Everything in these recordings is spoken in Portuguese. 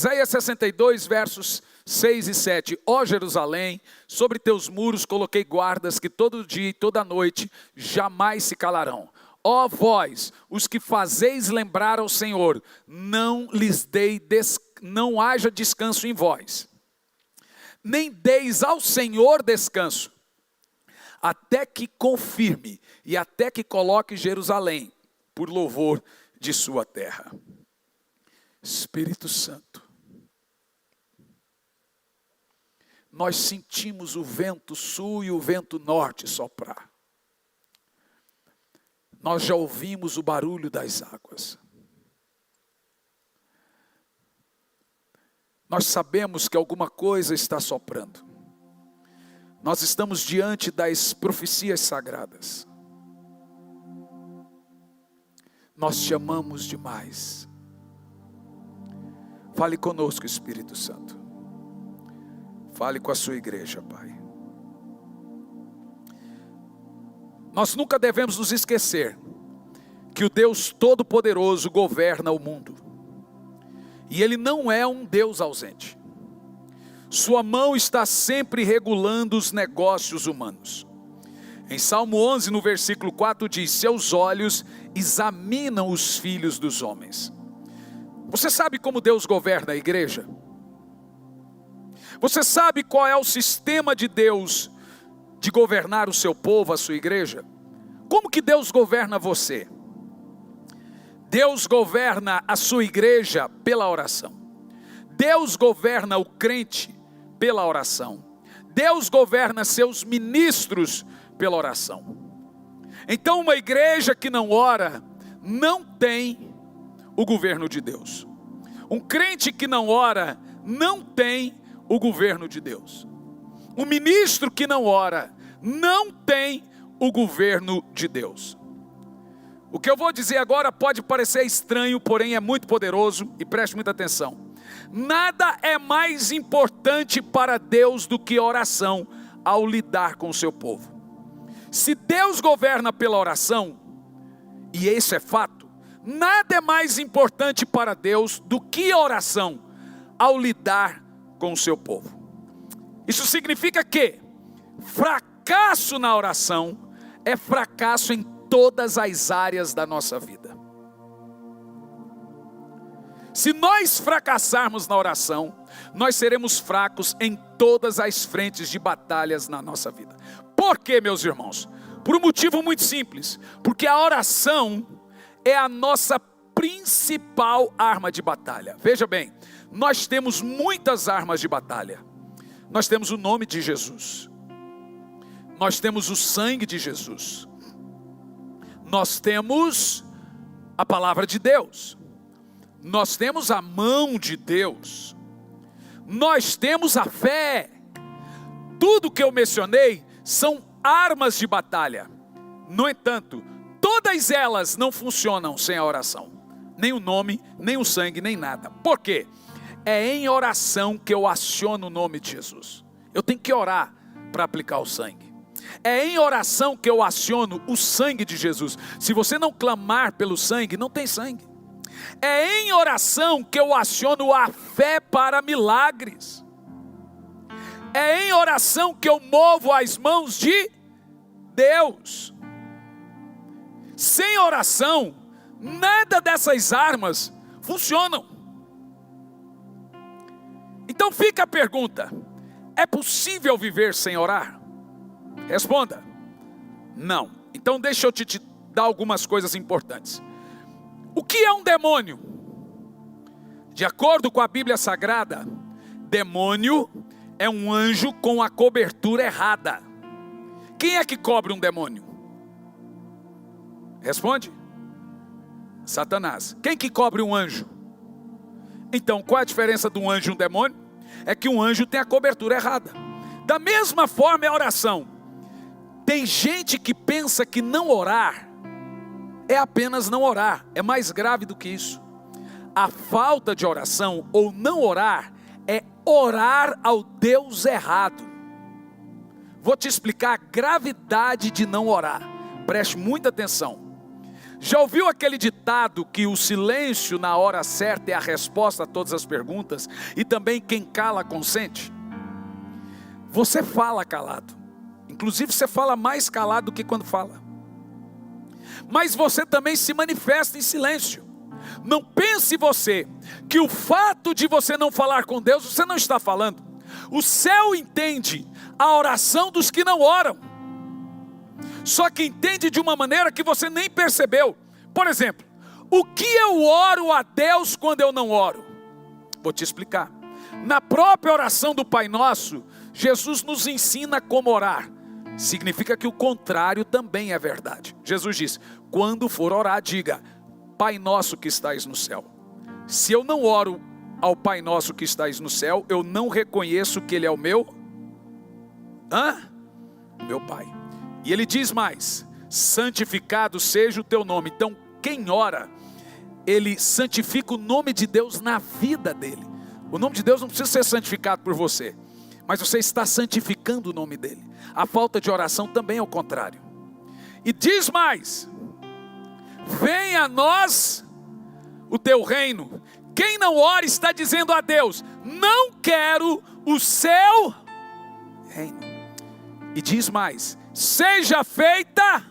Isaías 62, versos 6 e 7. Ó Jerusalém, sobre teus muros coloquei guardas que todo dia e toda noite jamais se calarão. Ó vós, os que fazeis lembrar ao Senhor, não haja descanso em vós, nem deis ao Senhor descanso, até que confirme e até que coloque Jerusalém por louvor de sua terra. Espírito Santo, nós sentimos o vento sul e o vento norte soprar. Nós já ouvimos o barulho das águas. Nós sabemos que alguma coisa está soprando. Nós estamos diante das profecias sagradas. Nós te amamos demais. Fale conosco, Espírito Santo. Fale com a sua igreja, Pai. Nós nunca devemos nos esquecer que o Deus Todo-Poderoso governa o mundo. E Ele não é um Deus ausente. Sua mão está sempre regulando os negócios humanos. Em Salmo 11, no versículo 4 diz: seus olhos examinam os filhos dos homens. Você sabe como Deus governa a igreja? Você sabe qual é o sistema de Deus de governar o seu povo, a sua igreja? Como que Deus governa você? Deus governa a sua igreja pela oração. Deus governa o crente pela oração. Deus governa seus ministros pela oração. Então uma igreja que não ora, não tem o governo de Deus. Um crente que não ora, não tem o governo de Deus. Um ministro que não ora, não tem o governo de Deus. O que eu vou dizer agora pode parecer estranho, porém é muito poderoso, e preste muita atenção. Nada é mais importante para Deus do que oração ao lidar com o seu povo. Se Deus governa pela oração, e isso é fato, nada é mais importante para Deus do que a oração ao lidar com o seu povo. Isso significa que fracasso na oração é fracasso em todas as áreas da nossa vida. Se nós fracassarmos na oração, nós seremos fracos em todas as frentes de batalhas na nossa vida. Por quê, meus irmãos? Por um motivo muito simples. Porque a oração é a nossa principal arma de batalha. Veja bem, nós temos muitas armas de batalha. Nós temos o nome de Jesus. Nós temos o sangue de Jesus. Nós temos a palavra de Deus. Nós temos a mão de Deus. Nós temos a fé. Tudo que eu mencionei são armas de batalha. No entanto, todas elas não funcionam sem a oração. Nem o nome, nem o sangue, nem nada. Por quê? É em oração que eu aciono o nome de Jesus. Eu tenho que orar para aplicar o sangue. É em oração que eu aciono o sangue de Jesus. Se você não clamar pelo sangue, não tem sangue. É em oração que eu aciono a fé para milagres. É em oração que eu movo as mãos de Deus. Sem oração, nada dessas armas funcionam. Então fica a pergunta: é possível viver sem orar? Responda: não. Então deixa eu te dar algumas coisas importantes. O que é um demônio? De acordo com a Bíblia Sagrada, demônio é um anjo com a cobertura errada. Quem é que cobre um demônio? Responde: Satanás. Quem que cobre um anjo? Então, qual é a diferença de um anjo e um demônio? É que um anjo tem a cobertura errada. Da mesma forma é a oração. Tem gente que pensa que não orar é apenas não orar. É mais grave do que isso. A falta de oração ou não orar é orar ao Deus errado. Vou te explicar a gravidade de não orar. Preste muita atenção. Já ouviu aquele ditado que o silêncio na hora certa é a resposta a todas as perguntas, e também quem cala consente? Você fala calado, inclusive você fala mais calado do que quando fala, mas você também se manifesta em silêncio. Não pense você que o fato de você não falar com Deus, você não está falando. O céu entende a oração dos que não oram, só que entende de uma maneira que você nem percebeu. Por exemplo, o que eu oro a Deus quando eu não oro? Vou te explicar. Na própria oração do Pai Nosso, Jesus nos ensina como orar. Significa que o contrário também é verdade. Jesus diz: quando for orar, diga: Pai Nosso que estais no céu. Se eu não oro ao Pai Nosso que estais no céu, eu não reconheço que Ele é o meu meu Pai. E Ele diz mais: santificado seja o teu nome. Então quem ora, ele santifica o nome de Deus na vida dele. O nome de Deus não precisa ser santificado por você, mas você está santificando o nome dele. A falta de oração também é o contrário. E diz mais: venha a nós o teu reino. Quem não ora está dizendo a Deus: não quero o seu reino. E diz mais: seja feita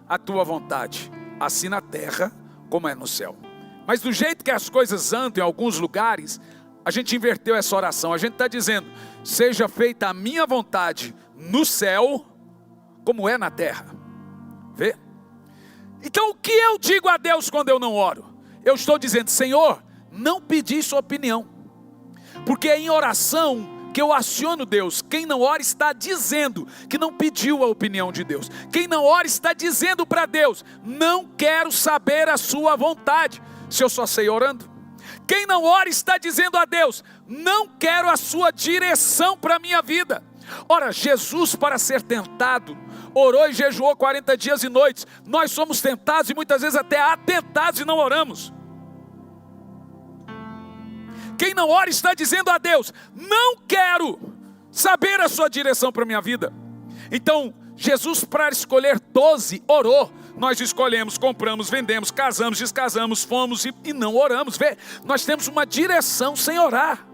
a tua vontade, assim na terra como é no céu. Mas do jeito que as coisas andam em alguns lugares, a gente inverteu essa oração. A gente está dizendo: seja feita a minha vontade no céu como é na terra. Vê? Então o que eu digo a Deus quando eu não oro? Eu estou dizendo: Senhor, não pedi sua opinião, porque é em oração que eu aciono Deus. Quem não ora está dizendo que não pediu a opinião de Deus. Quem não ora está dizendo para Deus: não quero saber a sua vontade, se eu só sei orando. Quem não ora está dizendo a Deus: não quero a sua direção para a minha vida. Ora, Jesus, para ser tentado, orou e jejuou 40 dias e noites. Nós somos tentados e muitas vezes até atentados e não oramos. Quem não ora está dizendo a Deus: não quero saber a sua direção para a minha vida. Então Jesus, para escolher 12, orou. Nós escolhemos, compramos, vendemos, casamos, descasamos, fomos e não oramos. Vê, nós temos uma direção sem orar.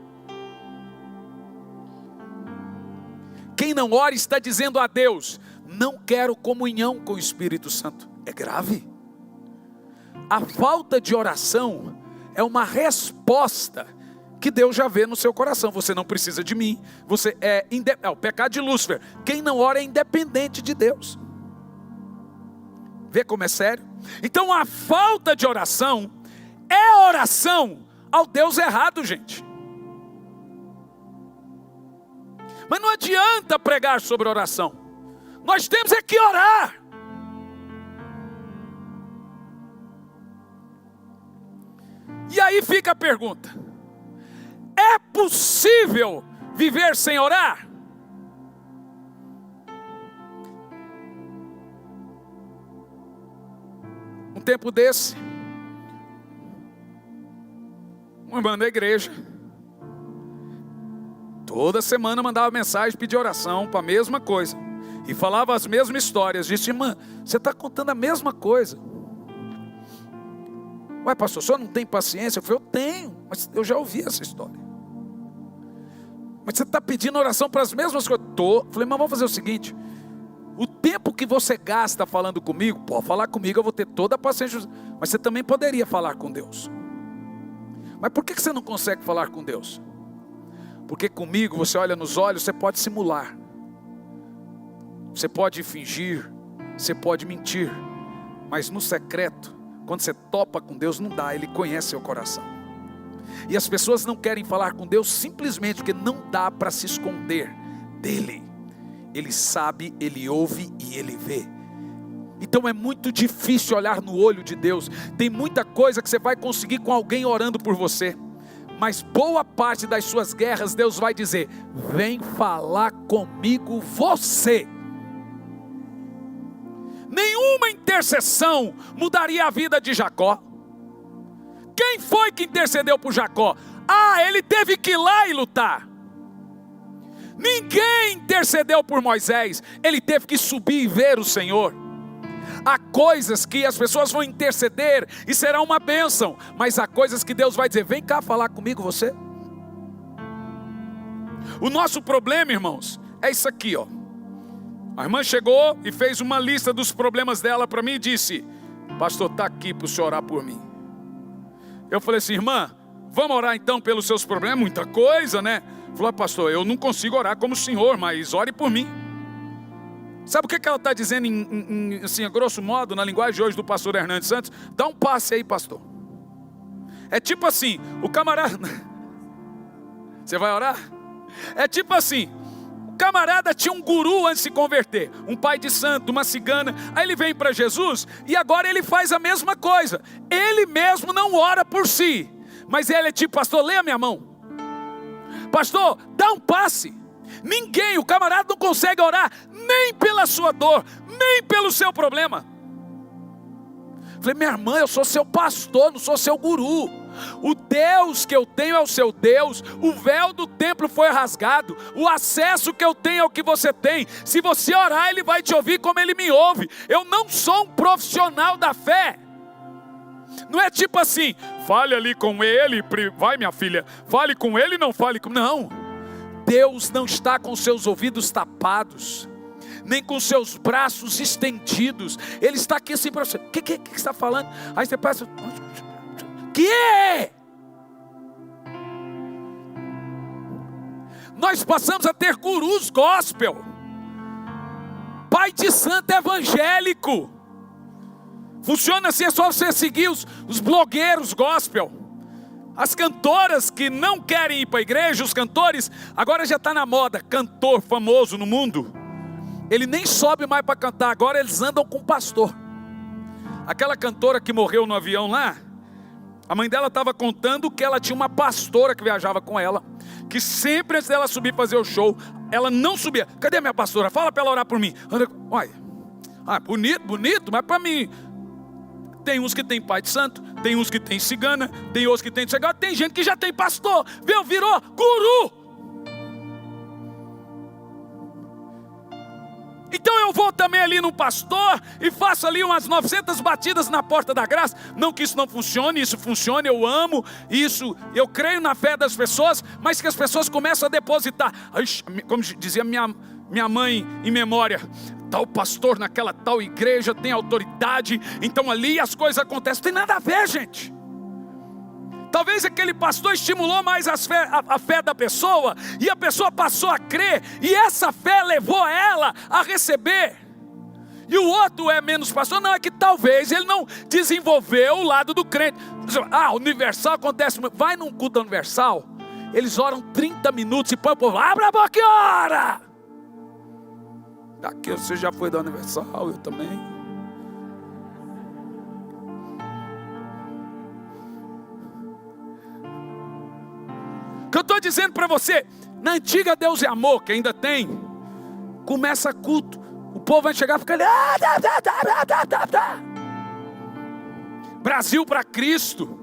Quem não ora está dizendo a Deus: não quero comunhão com o Espírito Santo. É grave. A falta de oração é uma resposta que Deus já vê no seu coração. Você não precisa de mim. Você é o pecado de Lúcifer. Quem não ora é independente de Deus. Vê como é sério? Então a falta de oração é oração ao Deus errado, gente. Mas não adianta pregar sobre oração. Nós temos é que orar. E aí fica a pergunta: é possível viver sem orar? Um tempo desse, uma irmã da igreja, toda semana mandava mensagem, pedia oração para a mesma coisa, e falava as mesmas histórias. Disse: irmã, você está contando a mesma coisa. Ué, pastor, o senhor não tem paciência? Eu falei: eu tenho, mas eu já ouvi essa história. Mas você está pedindo oração para as mesmas coisas? Estou. Falei: mas vamos fazer o seguinte: o tempo que você gasta falando comigo, pode falar comigo, eu vou ter toda a paciência, mas você também poderia falar com Deus. Mas por que você não consegue falar com Deus? Porque comigo você olha nos olhos, você pode simular, você pode fingir, você pode mentir, mas no secreto, quando você topa com Deus, não dá. Ele conhece seu coração. E as pessoas não querem falar com Deus simplesmente porque não dá para se esconder dele. Ele sabe, ele ouve e ele vê. Então é muito difícil olhar no olho de Deus. Tem muita coisa que você vai conseguir com alguém orando por você, mas boa parte das suas guerras Deus vai dizer: vem falar comigo você. Nenhuma intercessão mudaria a vida de Jacó. Quem foi que intercedeu por Jacó? Ele teve que ir lá e lutar. Ninguém intercedeu por Moisés. Ele teve que subir e ver o Senhor. Há coisas que as pessoas vão interceder e será uma bênção, mas há coisas que Deus vai dizer: vem cá falar comigo você. O nosso problema, irmãos, é isso aqui, ó. A irmã chegou e fez uma lista dos problemas dela para mim e disse: pastor, está aqui para o senhor orar por mim. Eu falei assim: irmã, vamos orar então pelos seus problemas? É muita coisa, né? Falou: pastor, eu não consigo orar como o senhor, mas ore por mim. Sabe o que ela está dizendo assim, a grosso modo, na linguagem de hoje do pastor Hernandes Santos? Dá um passe aí, pastor. É tipo assim, o camarada... Você vai orar? É tipo assim, o camarada tinha um guru antes de se converter, um pai de santo, uma cigana. Aí ele vem para Jesus e agora ele faz a mesma coisa. Ele mesmo não ora por si, mas ele é tipo: pastor, lê a minha mão. Pastor, dá um passe. Ninguém, o camarada não consegue orar nem pela sua dor, nem pelo seu problema. Falei: minha irmã, eu sou seu pastor, não sou seu guru. O Deus que eu tenho é o seu Deus. O véu do templo foi rasgado. O acesso que eu tenho é o que você tem. Se você orar, Ele vai te ouvir como Ele me ouve. Eu não sou um profissional da fé. Não é tipo assim: fale ali com ele, vai minha filha, fale com ele, não fale com... Não, Deus não está com seus ouvidos tapados, nem com seus braços estendidos. Ele está aqui assim para você: o que você está falando? Aí você pensa: que é? Nós passamos a ter gurus gospel, pai de santo evangélico. Funciona assim, é só você seguir os blogueiros gospel. As cantoras que não querem ir para a igreja, os cantores, agora já está na moda, cantor famoso no mundo. Ele nem sobe mais para cantar, agora eles andam com pastor. Aquela cantora que morreu no avião lá, a mãe dela estava contando que ela tinha uma pastora que viajava com ela, que sempre antes dela subir fazer o show, ela não subia. Cadê a minha pastora? Fala para ela orar por mim. Olha, bonito, mas para mim... Tem uns que tem pai de santo, tem uns que tem cigana, tem outros que tem cigana, tem gente que já tem pastor, virou guru. Então eu vou também ali no pastor e faço ali umas 900 batidas na porta da graça. Não que isso não funcione, isso funciona, eu amo isso, eu creio na fé das pessoas, mas que as pessoas começam a depositar. Como dizia minha mãe em memória: tal pastor naquela tal igreja tem autoridade, então ali as coisas acontecem. Não tem nada a ver, gente. Talvez aquele pastor estimulou mais a fé da pessoa, e a pessoa passou a crer, e essa fé levou ela a receber. E o outro é menos pastor. Não, é que talvez ele não desenvolveu o lado do crente. Universal acontece. Vai num culto universal, eles oram 30 minutos e põe o povo: abre a boca e ora. Aqui você já foi da Universal, eu também. O que eu estou dizendo para você, na antiga Deus e Amor, que ainda tem, começa culto, o povo vai chegar e ficar ali: Brasil para Cristo.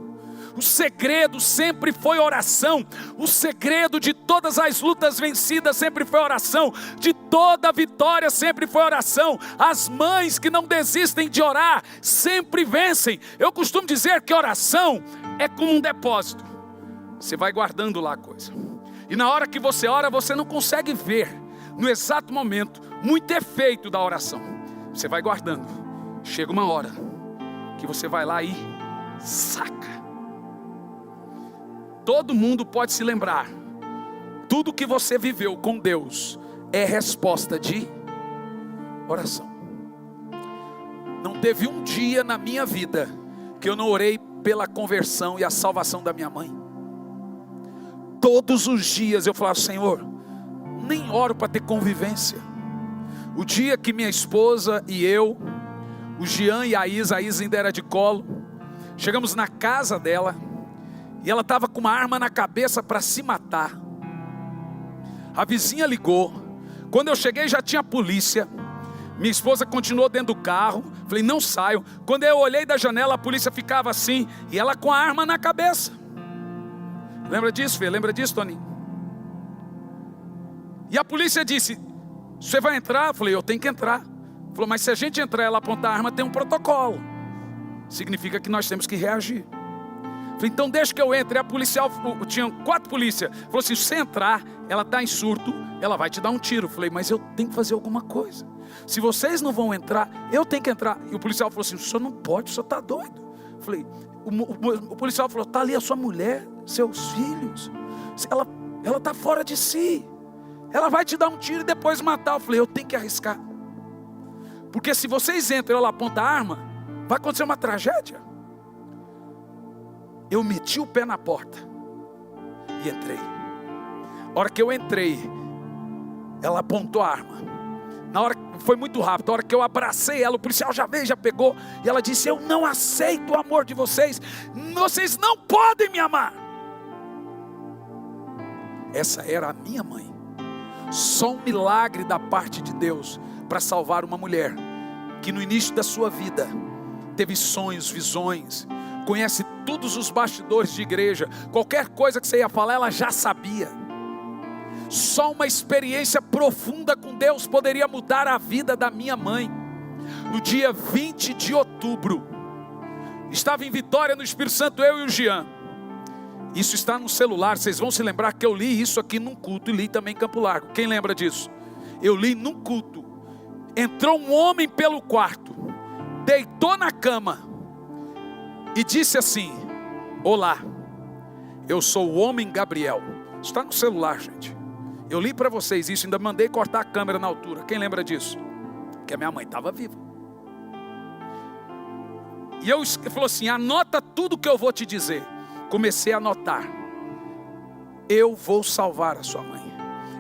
O segredo sempre foi oração. O segredo de todas as lutas vencidas sempre foi oração. De toda vitória sempre foi oração. As mães que não desistem de orar sempre vencem. Eu costumo dizer que oração é como um depósito. Você vai guardando lá a coisa. E na hora que você ora, você não consegue ver, no exato momento, muito efeito da oração. Você vai guardando. Chega uma hora que você vai lá e saca. Todo mundo pode se lembrar. Tudo que você viveu com Deus é resposta de oração. Não teve um dia na minha vida que eu não orei pela conversão e a salvação da minha mãe. Todos os dias eu falava: Senhor, nem oro para ter convivência. O dia que minha esposa e eu, o Jean e a Isa ainda era de colo, chegamos na casa dela, e ela estava com uma arma na cabeça para se matar. A vizinha ligou. Quando eu cheguei já tinha polícia. Minha esposa continuou dentro do carro. Falei: não saiam. Quando eu olhei da janela, a polícia ficava assim, e ela com a arma na cabeça. Lembra disso, Fê? Lembra disso, Toninho? E a polícia disse: você vai entrar? Eu falei: eu tenho que entrar. Falou, mas se a gente entrar e ela apontar a arma, tem um protocolo. Significa que nós temos que reagir. Falei, então deixa que eu entre. A policial, tinha 4 polícias. Falou assim, se você entrar, ela está em surto, ela vai te dar um tiro. Falei, mas eu tenho que fazer alguma coisa. Se vocês não vão entrar, eu tenho que entrar. E o policial falou assim, o senhor não pode, o senhor está doido. Falei, o policial falou, está ali a sua mulher, seus filhos. Ela está fora de si. Ela vai te dar um tiro e depois matar. Eu falei, eu tenho que arriscar. Porque se vocês entram e ela aponta a arma, vai acontecer uma tragédia. Eu meti o pé na porta e entrei. A hora que eu entrei, ela apontou a arma. Na hora, foi muito rápido. A hora que eu abracei ela, o policial já veio, já pegou. E ela disse, eu não aceito o amor de vocês. Vocês não podem me amar. Essa era a minha mãe. Só um milagre da parte de Deus para salvar uma mulher que no início da sua vida teve sonhos, visões, conhece todos os bastidores de igreja. Qualquer coisa que você ia falar, ela já sabia. Só uma experiência profunda com Deus poderia mudar a vida da minha mãe. No dia 20 de outubro, estava em Vitória, no Espírito Santo, eu e o Jean. Isso está no celular, vocês vão se lembrar que eu li isso aqui num culto e li também em Campo Largo. Quem lembra disso? Eu li num culto. Entrou um homem pelo quarto, deitou na cama e disse assim, olá, eu sou o homem Gabriel. Está no celular, gente. Eu li para vocês isso, ainda mandei cortar a câmera na altura. Quem lembra disso? Porque a minha mãe estava viva. E eu falou assim, anota tudo que eu vou te dizer. Comecei a anotar. Eu vou salvar a sua mãe.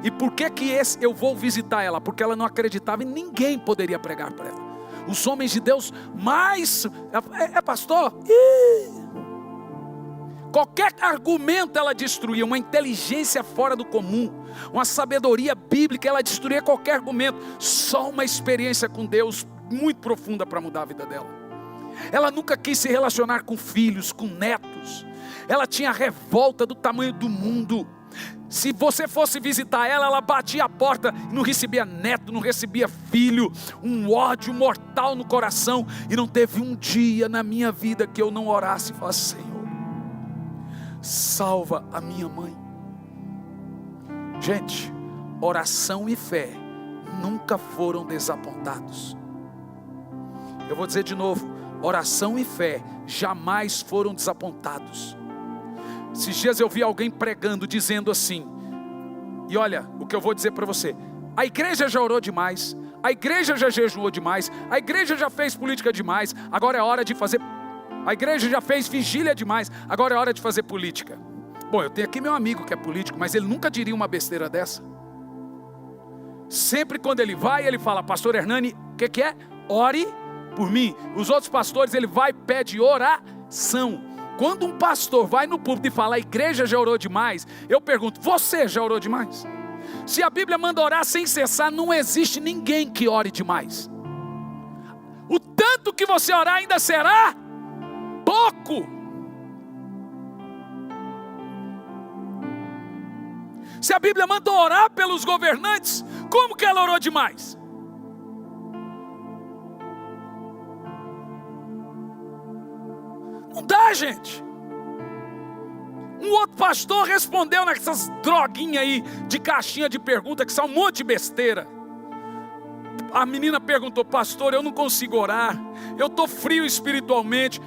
E por que eu vou visitar ela? Porque ela não acreditava e ninguém poderia pregar para ela. Os homens de Deus mais... pastor? Qualquer argumento ela destruía. Uma inteligência fora do comum, uma sabedoria bíblica, ela destruía qualquer argumento. Só uma experiência com Deus muito profunda para mudar a vida dela. Ela nunca quis se relacionar com filhos, com netos. Ela tinha revolta do tamanho do mundo. Se você fosse visitar ela, ela batia a porta, não recebia neto, não recebia filho, um ódio mortal no coração. E não teve um dia na minha vida que eu não orasse e falasse, Senhor, salva a minha mãe. Gente, oração e fé nunca foram desapontados. Eu vou dizer de novo, oração e fé jamais foram desapontados. Esses dias eu vi alguém pregando, dizendo assim, e olha o que eu vou dizer para você, a igreja já orou demais, a igreja já jejuou demais, a igreja já fez política demais, agora é hora de fazer, a igreja já fez vigília demais, agora é hora de fazer política. Bom, eu tenho aqui meu amigo que é político, mas ele nunca diria uma besteira dessa. Sempre quando ele vai, ele fala, pastor Hernani, o que é? Ore por mim. Os outros pastores, ele vai e pede oração. Quando um pastor vai no púlpito e fala, a igreja já orou demais, eu pergunto, você já orou demais? Se a Bíblia manda orar sem cessar, não existe ninguém que ore demais. O tanto que você orar ainda será pouco. Se a Bíblia manda orar pelos governantes, como que ela orou demais? Não dá, gente. Um outro pastor respondeu nessas droguinhas aí de caixinha de pergunta, que são um monte de besteira. A menina perguntou, pastor, eu não consigo orar, eu estou frio espiritualmente,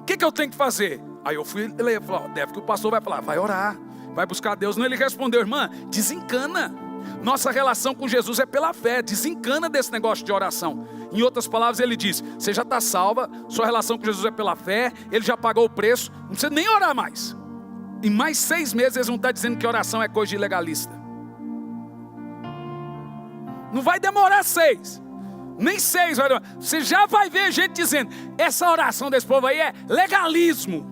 o que eu tenho que fazer? Aí eu fui ler, falei, deve que o pastor vai falar, vai orar, vai buscar Deus. Não, ele respondeu, irmã, desencana. Nossa relação com Jesus é pela fé, desencana desse negócio de oração. Em outras palavras, ele diz, você já está salva, sua relação com Jesus é pela fé, ele já pagou o preço, não precisa nem orar mais. Em mais 6 meses eles vão estar dizendo que oração é coisa de legalista. Não vai demorar 6, nem 6 vai demorar. Você já vai ver gente dizendo, essa oração desse povo aí é legalismo.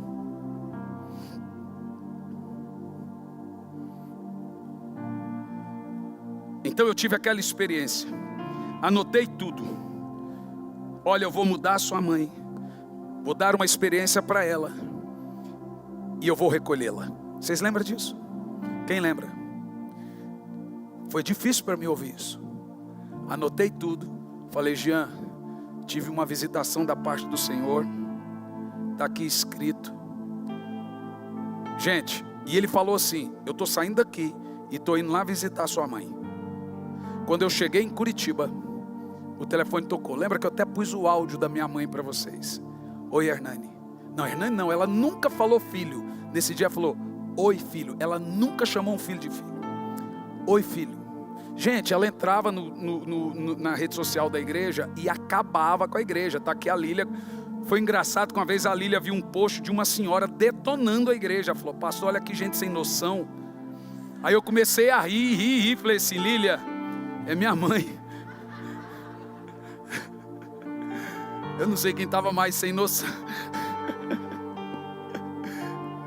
Então eu tive aquela experiência, anotei tudo. Olha, eu vou mudar a sua mãe, vou dar uma experiência para ela, e eu vou recolhê-la. Vocês lembram disso? Quem lembra? Foi difícil para mim ouvir isso. Anotei tudo, Falei: Jean, tive uma visitação da parte do Senhor, está aqui escrito. Gente, e ele falou assim: eu estou saindo daqui e estou indo lá visitar sua mãe. Quando eu cheguei em Curitiba, o telefone tocou. Lembra que eu até pus o áudio da minha mãe para vocês? Oi, Hernani. Não, Hernani não, ela nunca falou filho. Nesse dia falou: oi, filho. Ela nunca chamou um filho de filho. Oi, filho. Gente, ela entrava na rede social da igreja e acabava com a igreja. Está aqui a Lília. Foi engraçado que uma vez a Lília viu um post de uma senhora detonando a igreja. Ela falou: pastor, olha que gente sem noção. Aí eu comecei a rir. Falei assim: Lília, é minha mãe. Eu não sei quem estava mais sem noção.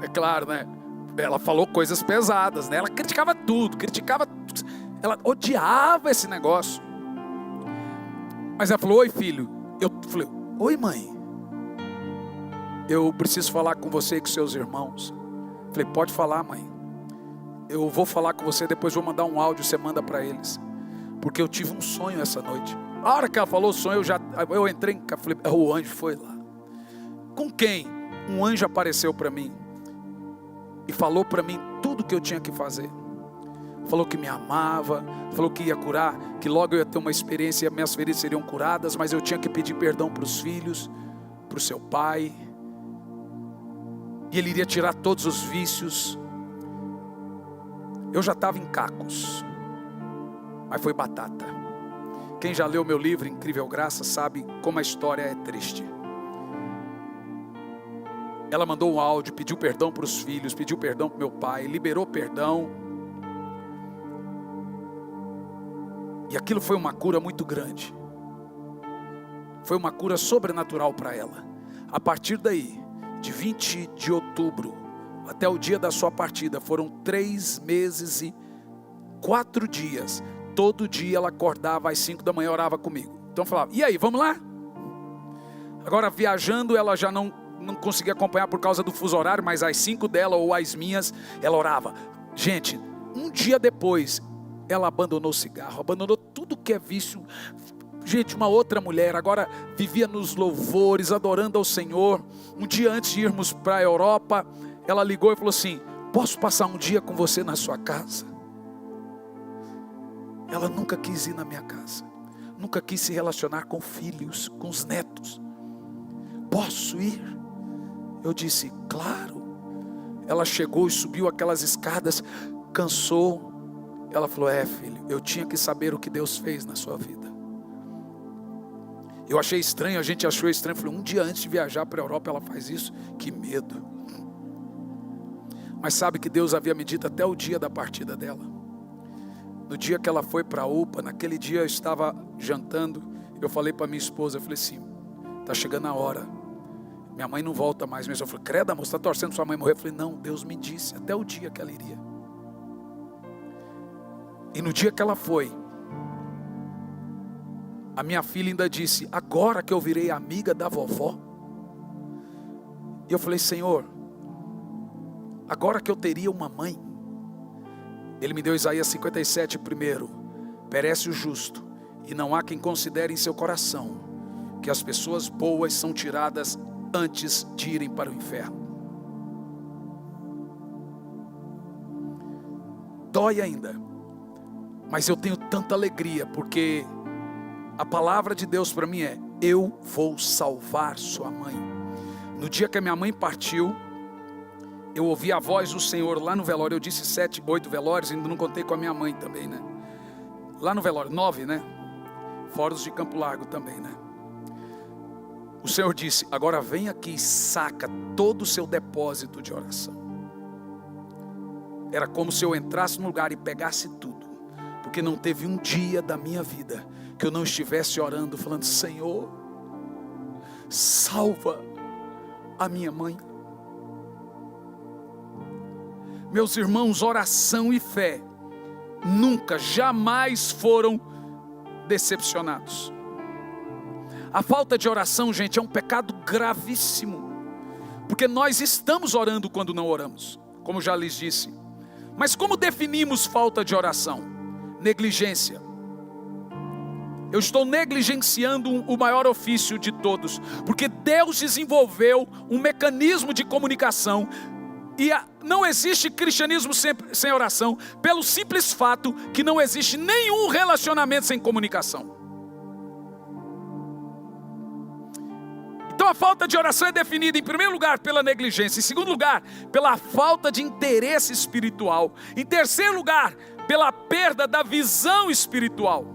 É claro, né? Ela falou coisas pesadas, né? Ela criticava tudo. Ela odiava esse negócio. Mas ela falou: oi, filho. Eu falei: oi, mãe. Eu preciso falar com você e com seus irmãos. Falei: pode falar, mãe. Eu vou falar com você, depois vou mandar um áudio, você manda para eles. Porque eu tive um sonho essa noite. A hora que ela falou o sonho, eu entrei, falei: o anjo foi lá. Com quem? Um anjo apareceu para mim e falou para mim tudo que eu tinha que fazer. Falou que me amava, falou que ia curar, que logo eu ia ter uma experiência e minhas feridas seriam curadas, mas eu tinha que pedir perdão para os filhos, para o seu pai, e ele iria tirar todos os vícios. Eu já estava em cacos, mas foi batata. Quem já leu meu livro Incrível Graça sabe como a história é triste. Ela mandou um áudio, pediu perdão para os filhos, pediu perdão para meu pai, liberou perdão. E aquilo foi uma cura muito grande. Foi uma cura sobrenatural para ela. A partir daí, de 20 de outubro até o dia da sua partida, foram 3 meses e 4 dias. Todo dia ela acordava às 5 da manhã, orava comigo. Então eu falava: e aí, vamos lá? Agora viajando, ela já não conseguia acompanhar por causa do fuso horário, mas às 5 dela ou às minhas, ela orava. Gente, um dia depois, ela abandonou o cigarro, abandonou tudo que é vício. Gente, uma outra mulher, agora vivia nos louvores, adorando ao Senhor. Um dia antes de irmos para a Europa, ela ligou e falou assim: posso passar um dia com você na sua casa? Ela nunca quis ir na minha casa, nunca quis se relacionar com filhos, com os netos. Posso ir? Eu disse: claro. Ela chegou e subiu aquelas escadas, cansou. Ela falou: filho, eu tinha que saber o que Deus fez na sua vida. Eu achei estranho, a gente achou estranho. Falei: um dia antes de viajar para a Europa ela faz isso? Que medo. Mas sabe que Deus havia me dito até o dia da partida dela. No dia que ela foi para a UPA, naquele dia eu estava jantando. Eu falei para minha esposa, eu falei assim: está chegando a hora, minha mãe não volta mais. Mas eu falei: credo, amor, você está torcendo sua mãe morrer? Eu falei: não, Deus me disse até o dia que ela iria. E no dia que ela foi, a minha filha ainda disse: agora que eu virei amiga da vovó. E eu falei: Senhor, agora que eu teria uma mãe. Ele me deu Isaías 57 primeiro: perece o justo, e não há quem considere em seu coração que as pessoas boas são tiradas antes de irem para o inferno. Dói ainda, mas eu tenho tanta alegria, porque a palavra de Deus para mim é: eu vou salvar sua mãe. No dia que a minha mãe partiu, eu ouvi a voz do Senhor lá no velório. Eu disse 7, 8 velórios, ainda não contei com a minha mãe também, né? Lá no velório, 9, né? Fora os de Campo Largo também, né? O Senhor disse: agora vem aqui e saca todo o seu depósito de oração. Era como se eu entrasse no lugar e pegasse tudo, porque não teve um dia da minha vida que eu não estivesse orando, falando: Senhor, salva a minha mãe. Meus irmãos, oração e fé nunca, jamais foram decepcionados. A falta de oração, gente, é um pecado gravíssimo, porque nós estamos orando quando não oramos, como já lhes disse. Mas como definimos falta de oração? Negligência. eu estou negligenciando o maior ofício de todos, porque Deus desenvolveu um mecanismo de comunicação, e não existe cristianismo sem oração, pelo simples fato que não existe nenhum relacionamento sem comunicação. Então a falta de oração é definida em primeiro lugar pela negligência, em segundo lugar pela falta de interesse espiritual, em terceiro lugar pela perda da visão espiritual.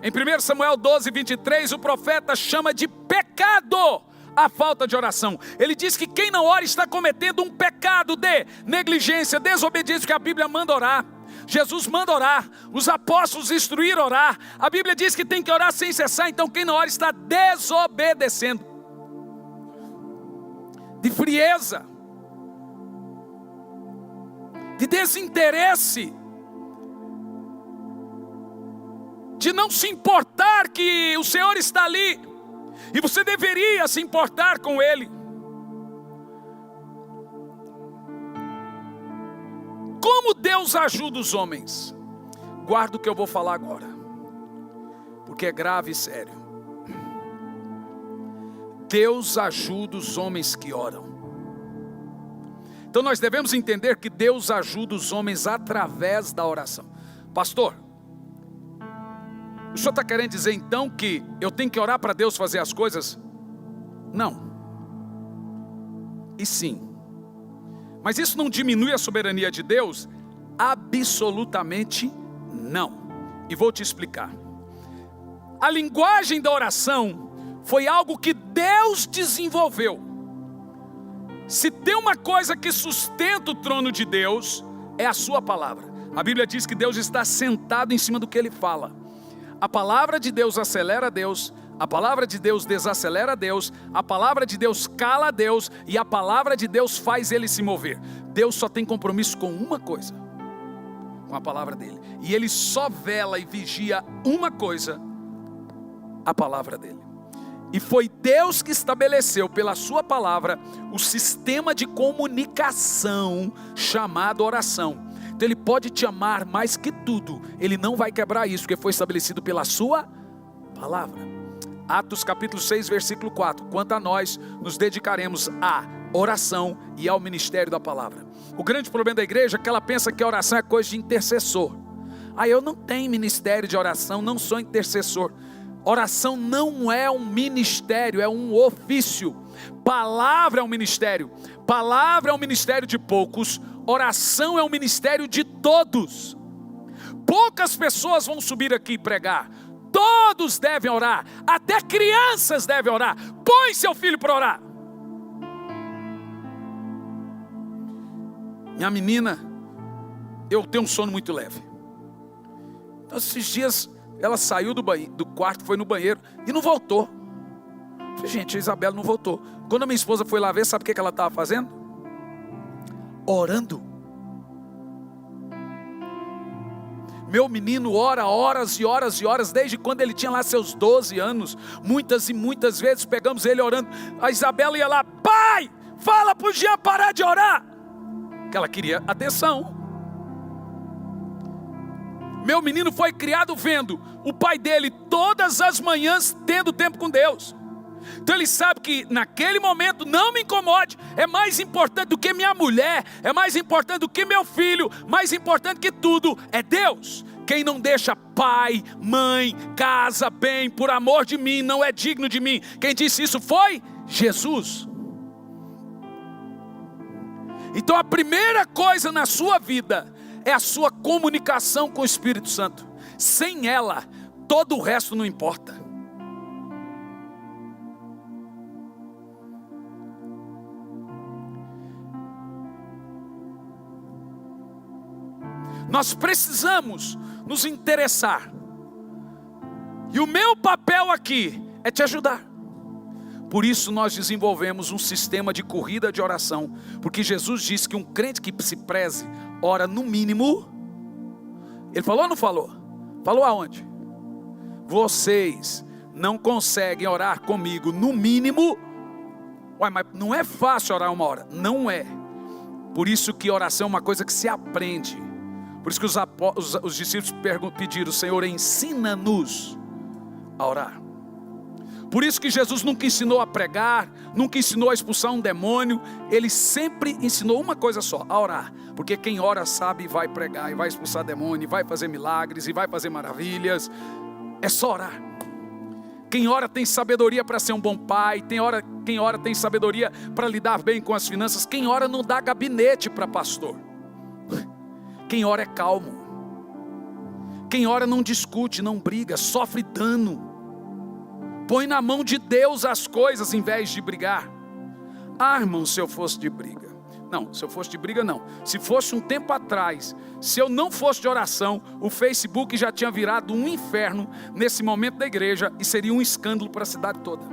Em 1 Samuel 12, 23, o profeta chama de pecado a falta de oração. Ele diz que quem não ora está cometendo um pecado de negligência, desobediência, que a Bíblia manda orar. Jesus manda orar, os apóstolos instruíram a orar. A Bíblia diz que tem que orar sem cessar. Então quem não ora está desobedecendo. De frieza, de desinteresse, de não se importar que o Senhor está ali, e você deveria se importar com Ele. Como Deus ajuda os homens? Guarda o que eu vou falar agora, porque é grave e sério. Deus ajuda os homens que oram. Então nós devemos entender que Deus ajuda os homens através da oração. Pastor, o senhor está querendo dizer então que eu tenho que orar para Deus fazer as coisas? Não. E sim. Mas isso não diminui a soberania de Deus? Absolutamente não. E vou te explicar. A linguagem da oração foi algo que Deus desenvolveu. Se tem uma coisa que sustenta o trono de Deus, é a sua palavra. A Bíblia diz que Deus está sentado em cima do que Ele fala. A palavra de Deus acelera Deus, a palavra de Deus desacelera Deus, a palavra de Deus cala Deus, e a palavra de Deus faz Ele se mover. Deus só tem compromisso com uma coisa, com a palavra dEle. E Ele só vela e vigia uma coisa, a palavra dEle. E foi Deus que estabeleceu pela sua palavra o sistema de comunicação chamado oração. Então Ele pode te amar mais que tudo, Ele não vai quebrar isso, porque foi estabelecido pela sua palavra. Atos capítulo 6, versículo 4. Quanto a nós, nos dedicaremos à oração e ao ministério da palavra. O grande problema da igreja é que ela pensa que a oração é coisa de intercessor. Eu não tenho ministério de oração, não sou intercessor. Oração não é um ministério, é um ofício. Palavra é um ministério. Palavra é um ministério de poucos. Oração é um ministério de todos. Poucas pessoas vão subir aqui e pregar. Todos devem orar. Até crianças devem orar. Põe seu filho para orar. Minha menina, eu tenho um sono muito leve. Então esses dias ela saiu do quarto, foi no banheiro e não voltou. Falei, gente, a Isabela não voltou. Quando a minha esposa foi lá ver, sabe o que ela estava fazendo? Orando. Meu menino ora horas e horas e horas, desde quando ele tinha lá seus 12 anos. Muitas e muitas vezes pegamos ele orando. A Isabela ia lá, pai, fala para o Jean parar de orar. Que ela queria atenção. Meu menino foi criado vendo o pai dele todas as manhãs tendo tempo com Deus. Então ele sabe que naquele momento, não me incomode, é mais importante do que minha mulher, é mais importante do que meu filho, mais importante que tudo é Deus. Quem não deixa pai, mãe, casa, bem, por amor de mim, não é digno de mim. Quem disse isso foi Jesus. Então a primeira coisa na sua vida é a sua comunicação com o Espírito Santo. Sem ela, todo o resto não importa. Nós precisamos nos interessar. E o meu papel aqui é te ajudar. Por isso nós desenvolvemos um sistema de corrida de oração. Porque Jesus disse que um crente que se preze, ora no mínimo. Ele falou ou não falou? Falou aonde? Vocês não conseguem orar comigo no mínimo. Ué, mas não é fácil orar uma hora. Não é. Por isso que oração é uma coisa que se aprende. Por isso que os discípulos pediram: Senhor, ensina-nos a orar. Por isso que Jesus nunca ensinou a pregar, nunca ensinou a expulsar um demônio. Ele sempre ensinou uma coisa só: a orar. Porque quem ora sabe e vai pregar, e vai expulsar demônio, e vai fazer milagres, e vai fazer maravilhas. É só orar. Quem ora tem sabedoria para ser um bom pai. Quem ora tem sabedoria para lidar bem com as finanças. Quem ora não dá gabinete para pastor. Quem ora é calmo. Quem ora não discute, não briga, sofre dano. Põe na mão de Deus as coisas em vez de brigar. Ah, irmão, se eu fosse de briga. Não, se eu fosse de briga não. Se fosse um tempo atrás, se eu não fosse de oração, o Facebook já tinha virado um inferno nesse momento da igreja e seria um escândalo para a cidade toda.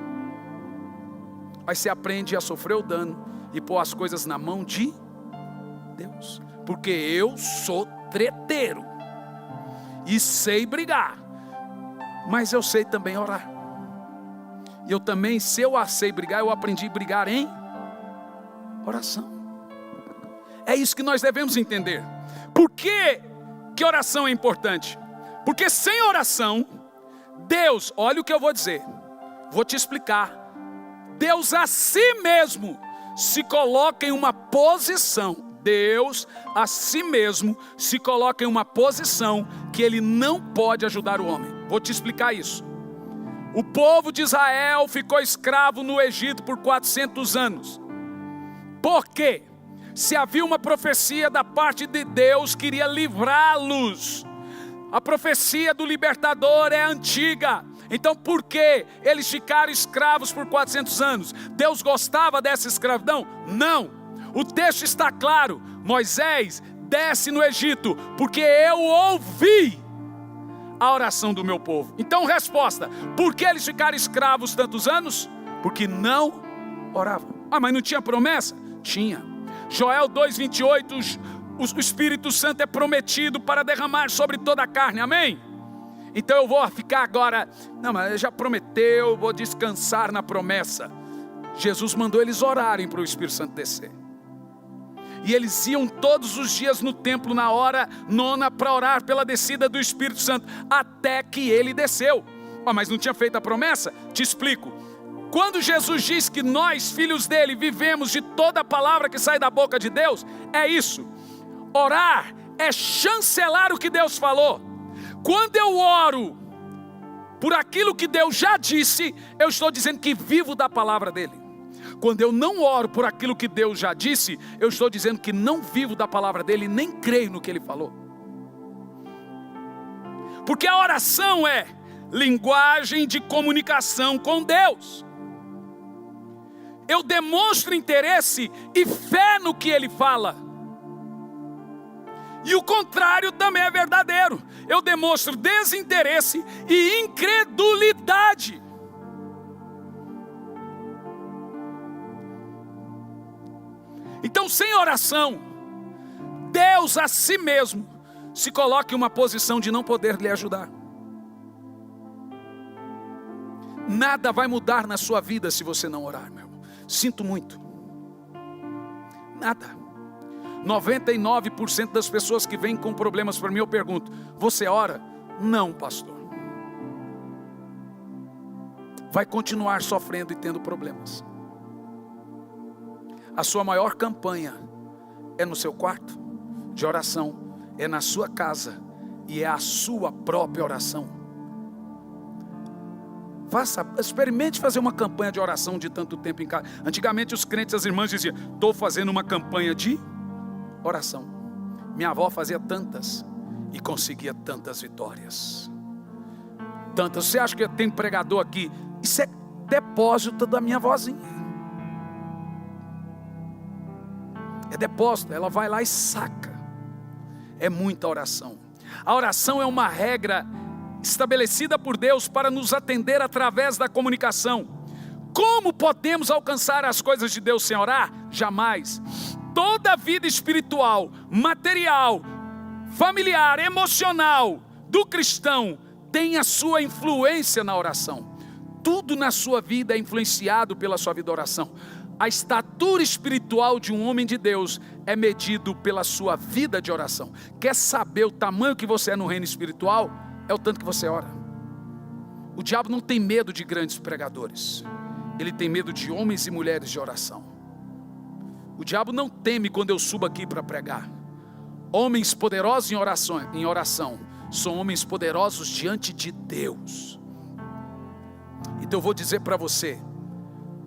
Aí você aprende a sofrer o dano e pôr as coisas na mão de Deus. Porque eu sou treteiro e sei brigar, mas eu sei também orar. E eu também, se eu sei brigar, eu aprendi a brigar em oração. É isso que nós devemos entender. Por que oração é importante? Porque sem oração, Deus, olha o que eu vou dizer, vou te explicar. Deus a si mesmo se coloca em uma posição. Deus a si mesmo se coloca em uma posição que Ele não pode ajudar o homem. Vou te explicar isso. O povo de Israel ficou escravo no Egito por 400 anos. Por quê? Se havia uma profecia da parte de Deus que iria livrá-los. A profecia do libertador é antiga. Então por que eles ficaram escravos por 400 anos? Deus gostava dessa escravidão? Não. O texto está claro: Moisés desce no Egito, porque eu ouvi a oração do meu povo. Então resposta: por que eles ficaram escravos tantos anos? Porque não oravam. Ah, mas não tinha promessa? Tinha. Joel 2:28, o Espírito Santo é prometido para derramar sobre toda a carne, amém? Então eu vou ficar agora, não, mas já prometeu, vou descansar na promessa. Jesus mandou eles orarem para o Espírito Santo descer. E eles iam todos os dias no templo na hora nona para orar pela descida do Espírito Santo, até que ele desceu. Oh, mas não tinha feito a promessa? Te explico. Quando Jesus diz que nós, filhos dele, vivemos de toda a palavra que sai da boca de Deus, é isso. Orar é chancelar o que Deus falou. Quando eu oro por aquilo que Deus já disse, eu estou dizendo que vivo da palavra dele. Quando eu não oro por aquilo que Deus já disse, eu estou dizendo que não vivo da palavra dele, nem creio no que ele falou. Porque a oração é linguagem de comunicação com Deus. Eu demonstro interesse e fé no que ele fala. E o contrário também é verdadeiro. Eu demonstro desinteresse e incredulidade. Então, sem oração, Deus a si mesmo se coloca em uma posição de não poder lhe ajudar. Nada vai mudar na sua vida se você não orar, meu irmão. Sinto muito. Nada. 99% das pessoas que vêm com problemas para mim, eu pergunto: você ora? Não, pastor. Vai continuar sofrendo e tendo problemas. A sua maior campanha é no seu quarto de oração, é na sua casa e é a sua própria oração. Experimente fazer uma campanha de oração de tanto tempo em casa. Antigamente os crentes, as irmãs diziam: estou fazendo uma campanha de oração. Minha avó fazia tantas e conseguia tantas vitórias. Tantas. Você acha que tem pregador aqui? Isso é depósito da minha vozinha. É depósito, ela vai lá e saca. É muita oração. A oração é uma regra estabelecida por Deus para nos atender através da comunicação. Como podemos alcançar as coisas de Deus sem orar? Jamais. Toda a vida espiritual, material, familiar, emocional do cristão tem a sua influência na oração. Tudo na sua vida é influenciado pela sua vida de oração. A estatura espiritual de um homem de Deus é medido pela sua vida de oração. Quer saber o tamanho que você é no reino espiritual? É o tanto que você ora. O diabo não tem medo de grandes pregadores. Ele tem medo de homens e mulheres de oração. O diabo não teme quando eu subo aqui para pregar. Homens poderosos em oração são homens poderosos diante de Deus. Então eu vou dizer para você,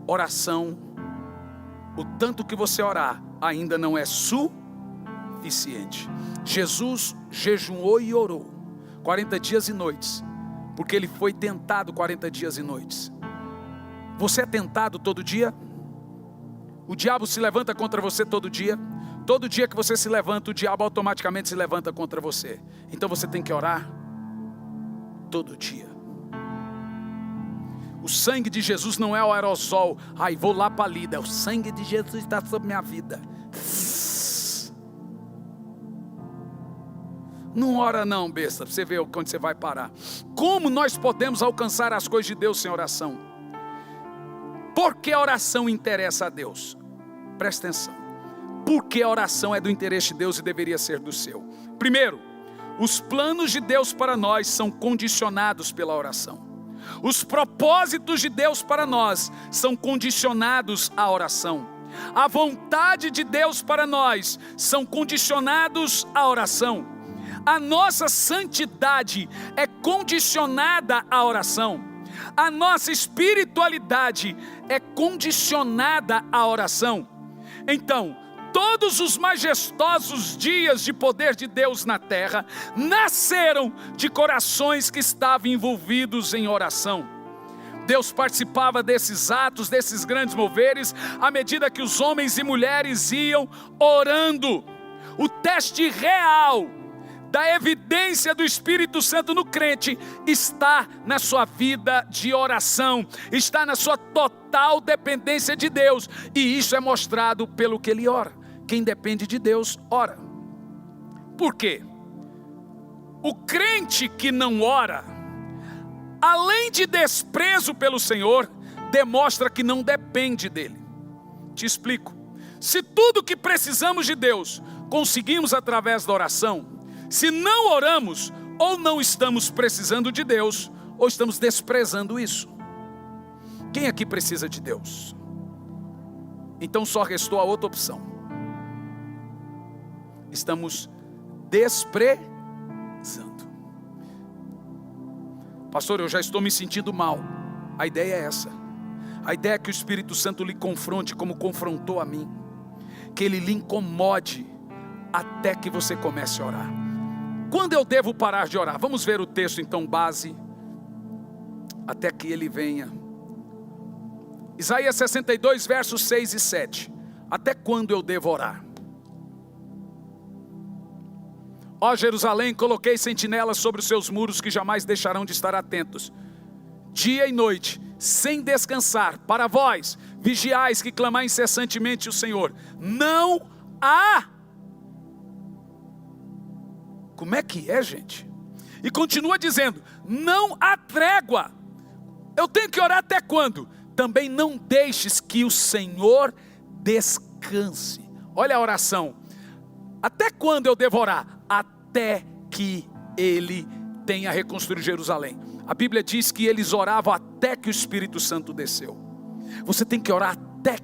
oração, o tanto que você orar ainda não é suficiente. Jesus jejuou e orou 40 dias e noites, porque ele foi tentado 40 dias e noites. Você é tentado todo dia? O diabo se levanta contra você todo dia? Todo dia que você se levanta, o diabo automaticamente se levanta contra você. Então você tem que orar todo dia. O sangue de Jesus não é o aerosol. Ai, vou lá para a lida. O sangue de Jesus está sobre minha vida. Não ora não, besta. Você vê onde você vai parar. Como nós podemos alcançar as coisas de Deus sem oração? Porque a oração interessa a Deus. Presta atenção. Porque a oração é do interesse de Deus e deveria ser do seu. Primeiro, os planos de Deus para nós são condicionados pela oração. Os propósitos de Deus para nós são condicionados à oração. A vontade de Deus para nós são condicionados à oração. A nossa santidade é condicionada à oração. A nossa espiritualidade é condicionada à oração. Então, todos os majestosos dias de poder de Deus na terra nasceram de corações que estavam envolvidos em oração. Deus participava desses atos, desses grandes moveres, à medida que os homens e mulheres iam orando. O teste real da evidência do Espírito Santo no crente está na sua vida de oração, está na sua total dependência de Deus, e isso é mostrado pelo que ele ora. Quem depende de Deus, ora. Por quê? O crente que não ora, além de desprezo pelo Senhor, demonstra que não depende dele. Te explico. Se tudo que precisamos de Deus conseguimos através da oração, se não oramos, ou não estamos precisando de Deus, ou estamos desprezando isso. Quem aqui precisa de Deus? Então só restou a outra opção. Estamos desprezando. Pastor, eu já estou me sentindo mal. A ideia é essa. A ideia é que o Espírito Santo lhe confronte como confrontou a mim. Que ele lhe incomode até que você comece a orar. Quando eu devo parar de orar? Vamos ver o texto então base. Até que ele venha. Isaías 62 versos 6 e 7. Até quando eu devo orar? Ó Jerusalém, coloquei sentinelas sobre os seus muros que jamais deixarão de estar atentos. Dia e noite, sem descansar, para vós, vigiais que clamai incessantemente o Senhor. Não há. Como é que é, gente? E continua dizendo, não há trégua. Eu tenho que orar até quando? Também não deixes que o Senhor descanse. Olha a oração. Até quando eu devo orar? Até que ele tenha reconstruído Jerusalém. A Bíblia diz que eles oravam até que o Espírito Santo desceu. Você tem que orar até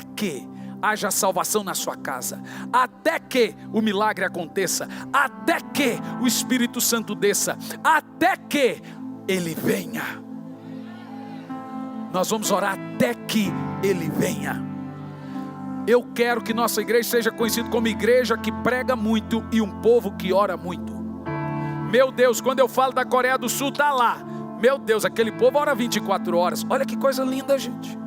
que haja salvação na sua casa, até que o milagre aconteça, até que o Espírito Santo desça, até que ele venha. Nós vamos orar até que ele venha. Eu quero que nossa igreja seja conhecida como igreja que prega muito e um povo que ora muito. Meu Deus, quando eu falo da Coreia do Sul, está lá. Meu Deus, aquele povo ora 24 horas. Olha que coisa linda, gente.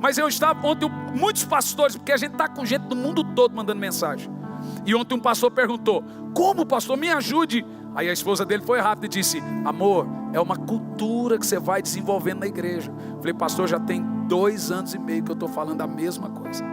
Mas eu estava ontem, muitos pastores, porque a gente está com gente do mundo todo mandando mensagem. E ontem um pastor perguntou, como pastor, me ajude. Aí a esposa dele foi rápida e disse, amor, é uma cultura que você vai desenvolvendo na igreja. Eu falei, pastor, já tem 2 anos e meio que eu estou falando a mesma coisa.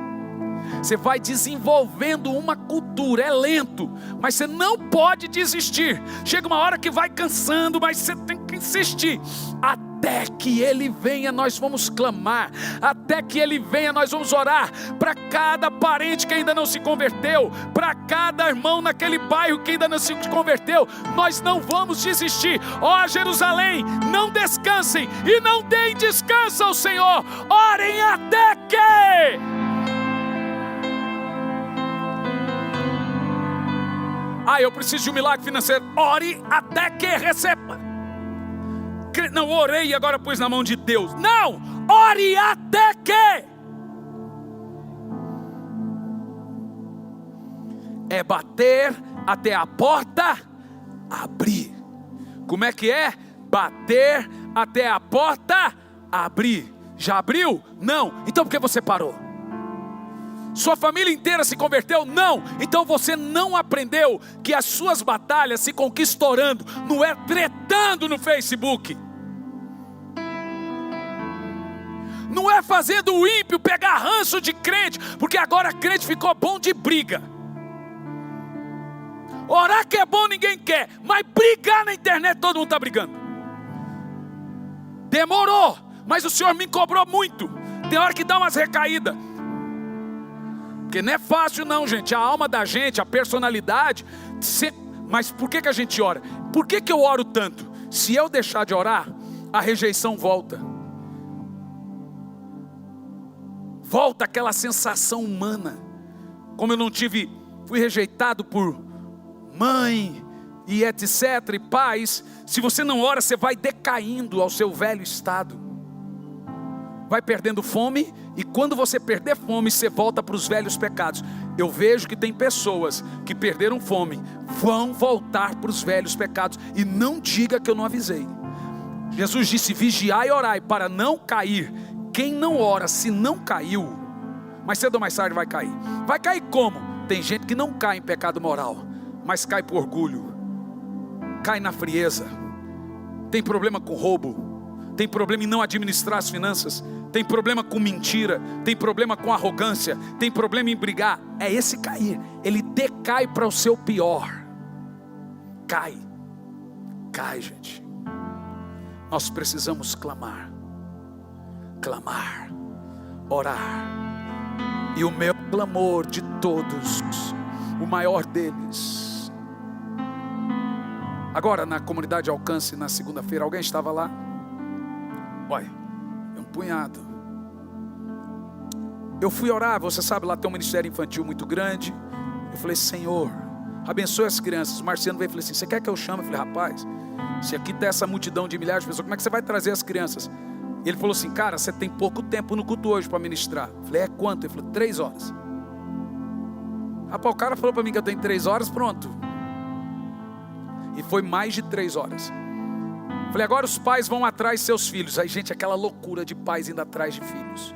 Você vai desenvolvendo uma cultura, é lento, mas você não pode desistir. Chega uma hora que vai cansando, mas você tem que insistir, até até que Ele venha, nós vamos clamar. Até que Ele venha, nós vamos orar para cada parente que ainda não se converteu, para cada irmão naquele bairro que ainda não se converteu. Nós não vamos desistir. Ó Jerusalém, não descansem e não deem descanso ao Senhor. Orem até que... eu preciso de um milagre financeiro. Ore até que receba. Não, orei e agora pus na mão de Deus. Não, ore até que. É bater até a porta abrir. Como é que é? Bater até a porta abrir. Já abriu? Não. Então por que você parou? Sua família inteira se converteu? Não. Então você não aprendeu que as suas batalhas se conquistam orando, não é tretando no Facebook, não é fazendo o ímpio pegar ranço de crente, porque agora crente ficou bom de briga. Orar que é bom ninguém quer, mas brigar na internet todo mundo está brigando. Demorou, mas o Senhor me cobrou muito. Tem hora que dá umas recaídas, porque não é fácil não, gente. A alma da gente, a personalidade. Mas por que a gente ora? Por que eu oro tanto? Se eu deixar de orar, a rejeição volta. Volta aquela sensação humana. Como eu não fui rejeitado por mãe e etc. e pais. Se você não ora, você vai decaindo ao seu velho estado. Vai perdendo fome, e quando você perder fome, você volta para os velhos pecados. Eu vejo que tem pessoas que perderam fome, vão voltar para os velhos pecados. E não diga que eu não avisei. Jesus disse: vigiai e orai para não cair. Quem não ora, se não caiu, mais cedo ou mais tarde vai cair. Vai cair como? Tem gente que não cai em pecado moral, mas cai por orgulho, cai na frieza, tem problema com roubo, tem problema em não administrar as finanças, tem problema com mentira, tem problema com arrogância, tem problema em brigar. É esse cair, ele decai para o seu pior. Cai, gente. Nós precisamos clamar, orar. E o meu clamor de todos, o maior deles. Agora na comunidade Alcance, na segunda-feira, alguém estava lá? Olha, é um punhado. Eu fui orar, você sabe, lá tem um ministério infantil muito grande. Eu falei: Senhor, abençoe as crianças. O Marciano veio e falou assim: você quer que eu chame? Eu falei: rapaz, se aqui tem essa multidão de milhares de pessoas, como é que você vai trazer as crianças? Ele falou assim: cara, você tem pouco tempo no culto hoje para ministrar. Eu falei: é quanto? Ele falou: 3 horas. Rapaz, o cara falou para mim que eu tenho 3 horas, pronto. E foi mais de 3 horas. Falei: agora os pais vão atrás de seus filhos. Aí, gente, aquela loucura de pais indo atrás de filhos.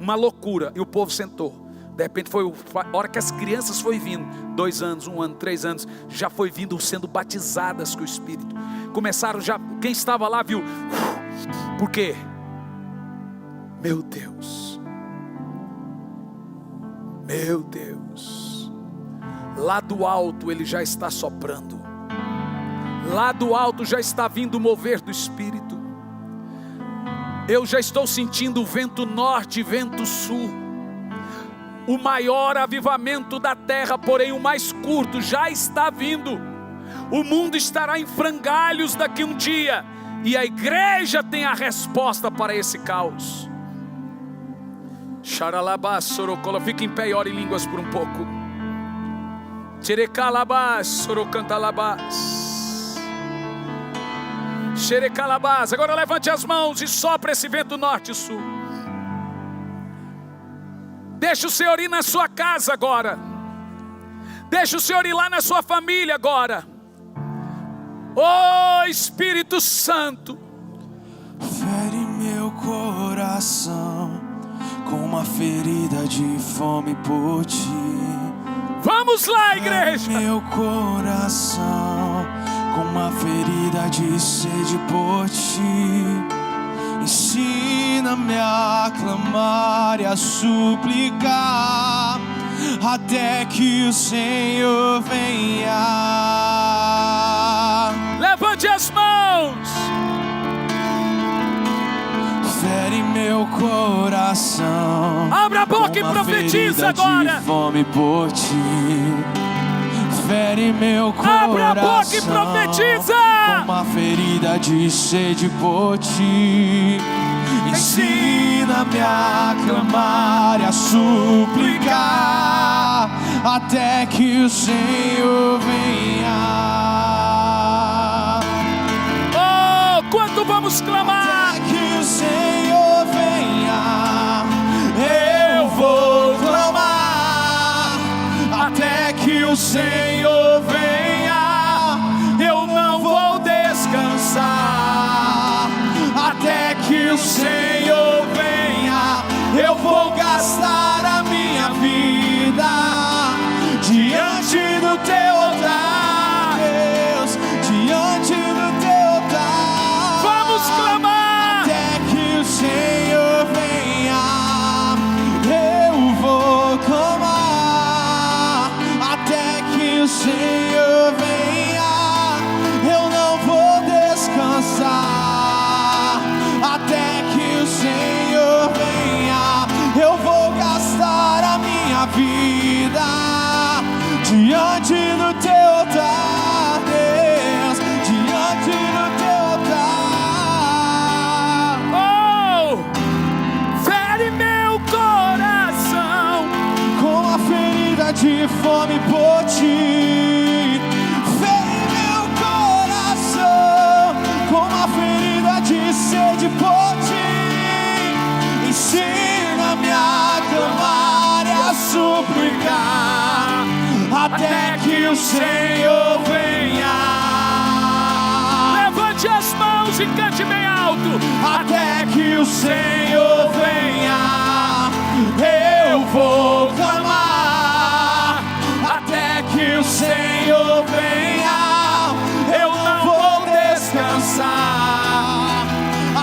Uma loucura. E o povo sentou. De repente foi a hora que as crianças foi vindo. 2 anos, 1 ano, 3 anos. Já foi vindo, sendo batizadas com o Espírito. Começaram já, quem estava lá viu. Por quê? Meu Deus. Meu Deus. Lá do alto ele já está soprando. Lá do alto já está vindo o mover do Espírito. Eu já estou sentindo o vento norte, vento sul. O maior avivamento da terra, porém o mais curto, já está vindo. O mundo estará em frangalhos daqui um dia. E a igreja tem a resposta para esse caos. Xaralabás, sorocola, fica em pé e ora em línguas por um pouco. Xerecalabás, sorocantalabás. Xerecalabás. Agora levante as mãos e sopra esse vento norte e sul. Deixa o Senhor ir na sua casa agora. Deixa o Senhor ir lá na sua família agora. Oh Espírito Santo, fere meu coração com uma ferida de fome por ti. Vamos lá, igreja. Fere meu coração com uma ferida de sede por ti. Ensina-me a clamar e a suplicar até que o Senhor venha. Levante as mãos. fere meu coração. Abra a boca e profetiza agora. De fome por ti. Fere meu coração. Abra a boca e profetiza. Com uma ferida de sede por ti. Ensina-me a clamar e a suplicar até que o Senhor venha. Oh, quanto vamos clamar? Até que o Senhor venha, eu vou clamar. Até que o Senhor venha, eu não vou descansar. Até que o Senhor venha, eu vou gastar a minha vida diante do teu altar, Deus, diante do teu altar. Vamos clamar. Até que o Senhor venha, eu vou clamar. Até que o Senhor venha, eu não vou descansar. Até que o Senhor venha, eu vou gastar a minha vida diante do teu altar, Deus, diante do teu altar. Oh, fere meu coração Com a ferida de fome por ti. Fere meu coração com a ferida de sede por ti. Ensina-me a clamar e a suplicar até que o Senhor venha. Levante as mãos e cante bem alto. Até que o Senhor venha, eu vou clamar. Até que o Senhor venha, eu não vou descansar.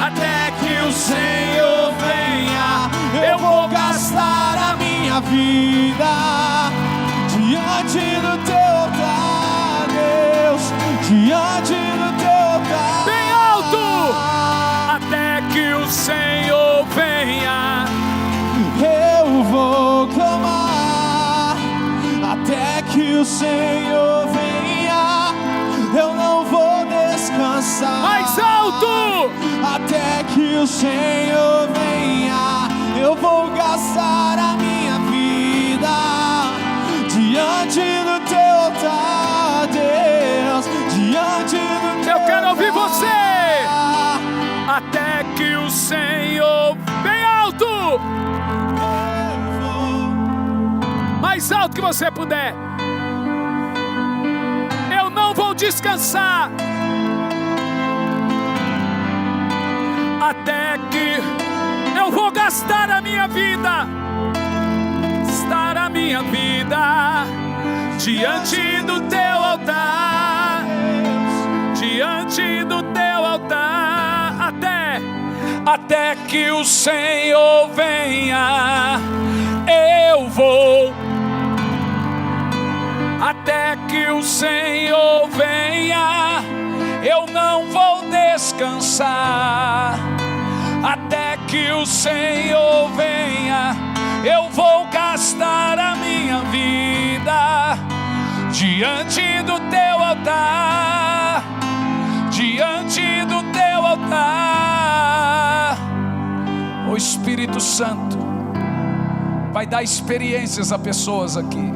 Até que o Senhor venha, eu vou gastar a minha vida diante do teu altar, Deus, diante do teu altar. Bem alto. Até que o Senhor venha, Eu vou clamar. Até que o Senhor venha, eu não vou descansar. mais alto. Até que o Senhor venha, eu vou gastar a minha vida diante do teu altar, Deus, diante do teu altar. Eu quero ouvir você. Até que o Senhor, bem alto, mais alto que você puder. Eu não vou descansar até que eu vou gastar a minha vida, gastar a minha vida diante do teu altar, diante do teu altar, até que o Senhor venha, eu vou. Até que o Senhor venha, eu não vou descansar. Até que o Senhor venha, eu vou gastar a minha vida diante do teu altar, diante do teu altar. O Espírito Santo vai dar experiências a pessoas aqui.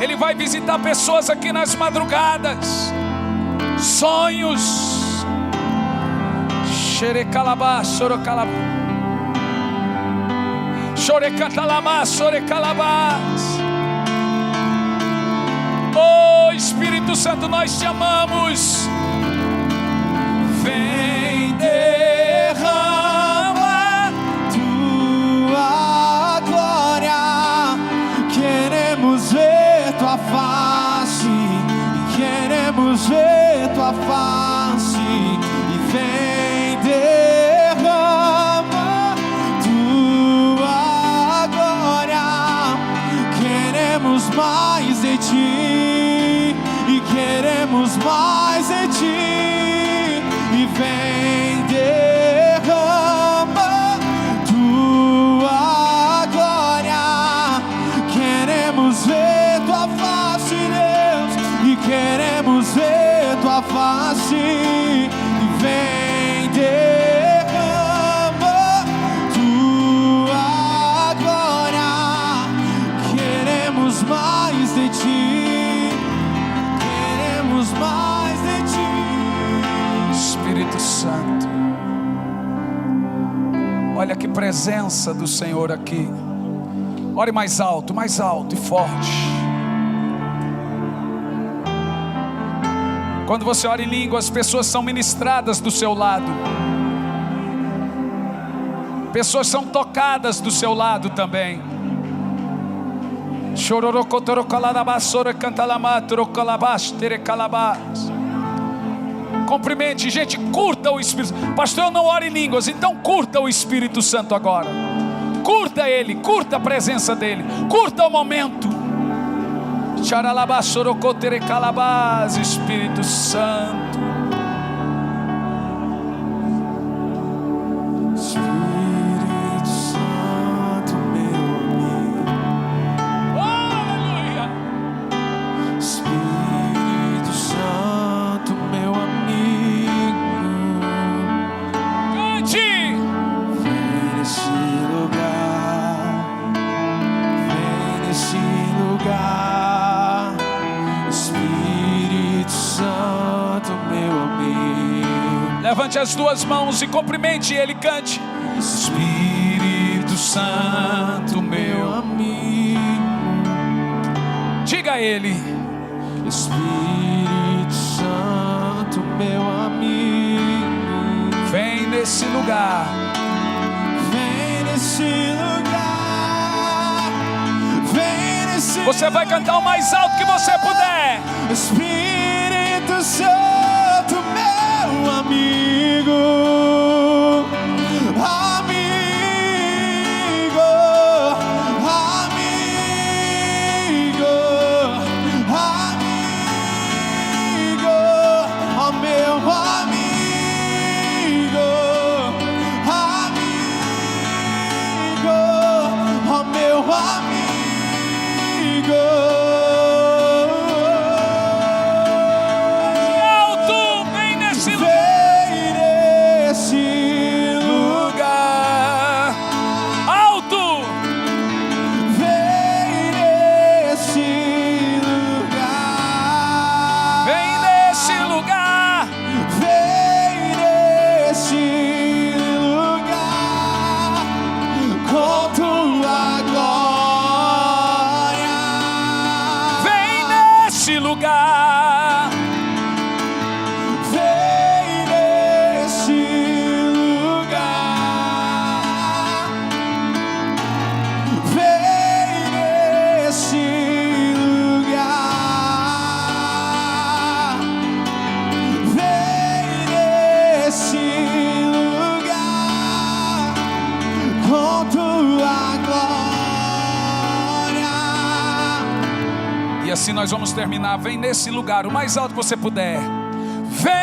Ele vai visitar pessoas aqui nas madrugadas, sonhos. Xerecalabá, sorocalabá, xorecatalama, sorecalabás. Oh Espírito Santo, nós te amamos. Vem, derrama tua glória. Queremos ver tua face, queremos ver tua face. E vem, derrama tua glória. Queremos mais de ti e queremos ver tua face e vem derrama tua glória. Queremos mais de ti, queremos mais de ti. Espírito Santo, olha que presença do Senhor aqui. Ore mais alto e forte. Quando você ora em língua, as pessoas são ministradas do seu lado. Pessoas são tocadas do seu lado também. Cumprimente, gente, curta o Espírito. Pastor, eu não oro em línguas, então curta o Espírito Santo agora. Curta Ele, curta a presença dEle, curta o momento. Espírito Santo. Espírito Santo, meu amigo. Oh, aleluia. Espírito Santo, meu amigo. Cante. Vem nesse lugar, vem nesse lugar. Espírito Santo, meu amigo. Levante as duas mãos e cumprimente Ele, cante. Espírito Santo, meu amigo. Diga a Ele. Espírito Santo, meu amigo. Vem nesse lugar. Vem nesse lugar. Vem nesse lugar. Você vai cantar o mais alto que você puder. Espírito Santo, meu amigo. Amigo, amigo, amigo, ó meu amigo, amigo, ó meu amigo. Alto, vem nesse lugar. Vem nesse lugar, Alto. vem nesse lugar, Vem nesse lugar. vem nesse lugar, com tua glória. Vem nesse lugar. Vem nesse lugar, vem nesse lugar, vem nesse lugar, com tua glória. E assim nós vamos terminar. Vem nesse lugar, o mais alto que você puder. Vem.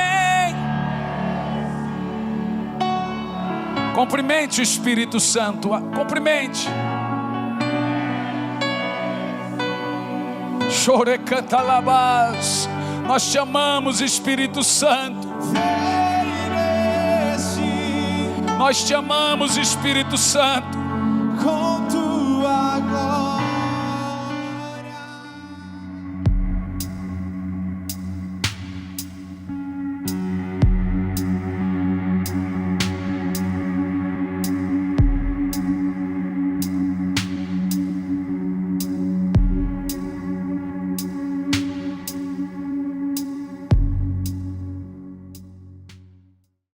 Cumprimente o Espírito Santo. Cumprimente. Chorecantalabás. Nós te amamos, Espírito Santo. Vem nesse, Nós te amamos, Espírito Santo. com tua glória.